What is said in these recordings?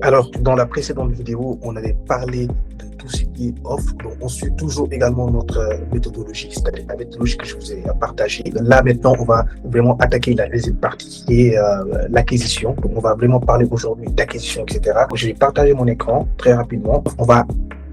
Alors, dans la précédente vidéo, on avait parlé de tout ce qui est offre. Donc, on suit toujours également notre méthodologie, c'est-à-dire la méthodologie que je vous ai partagée. Là, maintenant, on va vraiment attaquer la deuxième partie qui est l'acquisition. Donc, on va vraiment parler aujourd'hui d'acquisition, etc. Je vais partager mon écran très rapidement. On va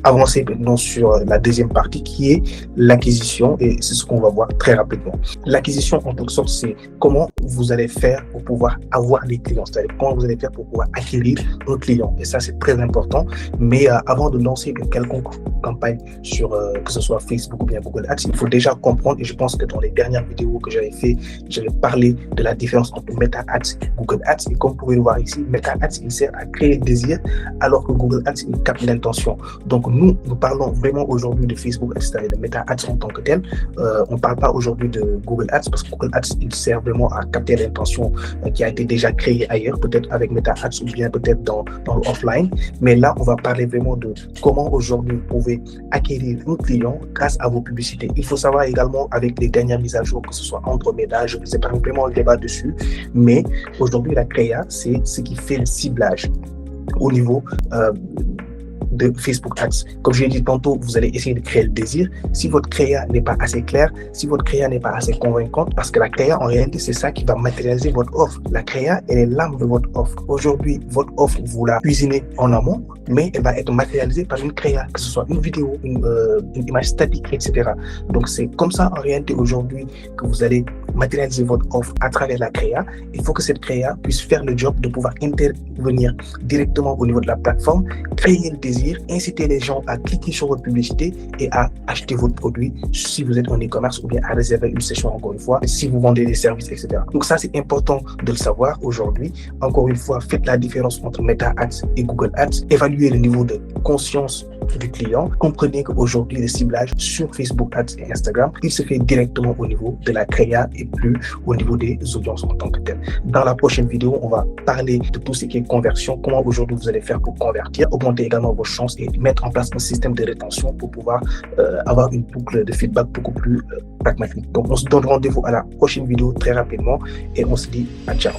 avancer maintenant sur la deuxième partie qui est l'acquisition et c'est ce qu'on va voir très rapidement. L'acquisition, en quelque sorte, c'est comment vous allez faire pour pouvoir avoir des clients, c'est-à-dire comment vous allez faire pour pouvoir acquérir un client. Et ça, c'est très important. Mais avant de lancer une quelconque campagne sur que ce soit Facebook ou bien Google Ads, il faut déjà comprendre, et je pense que dans les dernières vidéos que j'avais fait, j'avais parlé de la différence entre Meta Ads et Google Ads. Et comme vous pouvez le voir ici, Meta Ads, il sert à créer le désir, alors que Google Ads, il capte l'intention. Donc, nous parlons vraiment aujourd'hui de Facebook Ads, c'est-à-dire de Meta Ads en tant que tel. On ne parle pas aujourd'hui de Google Ads parce que Google Ads, il sert vraiment à capter l'intention qui a été déjà créée ailleurs, peut-être avec Meta Ads ou bien peut-être dans l'offline. Mais là, on va parler vraiment de comment aujourd'hui vous pouvez acquérir un client grâce à vos publicités. Il faut savoir également avec les dernières mises à jour, que ce soit Andromeda, je ne sais pas vraiment le débat dessus, mais aujourd'hui, la créa, c'est ce qui fait le ciblage au niveau de Facebook Ads. Comme je l'ai dit tantôt, vous allez essayer de créer le désir. Si votre créa n'est pas assez claire, si votre créa n'est pas assez convaincante, parce que la créa, en réalité, c'est ça qui va matérialiser votre offre. La créa, elle est l'âme de votre offre. Aujourd'hui, votre offre, vous la cuisinez en amont, mais elle va être matérialisée par une créa, que ce soit une vidéo, une image statique, etc. Donc, c'est comme ça, en réalité, aujourd'hui, que vous allez matérialiser votre offre à travers la créa. Il faut que cette créa puisse faire le job de pouvoir intervenir directement au niveau de la plateforme, créer le désir, inciter les gens à cliquer sur votre publicité et à acheter votre produit si vous êtes en e-commerce ou bien à réserver une session, encore une fois, si vous vendez des services, etc. Donc ça, c'est important de le savoir aujourd'hui. Encore une fois, faites la différence entre Meta Ads et Google Ads. Évaluez le niveau de conscience du client. Comprenez qu'aujourd'hui, le ciblage sur Facebook Ads et Instagram, il se fait directement au niveau de la créa et plus au niveau des audiences en tant que telles. Dans la prochaine vidéo, on va parler de tout ce qui est conversion, comment aujourd'hui vous allez faire pour convertir, augmenter également vos chances et mettre en place un système de rétention pour pouvoir avoir une boucle de feedback beaucoup plus pragmatique. Donc, on se donne rendez-vous à la prochaine vidéo très rapidement et on se dit à ciao.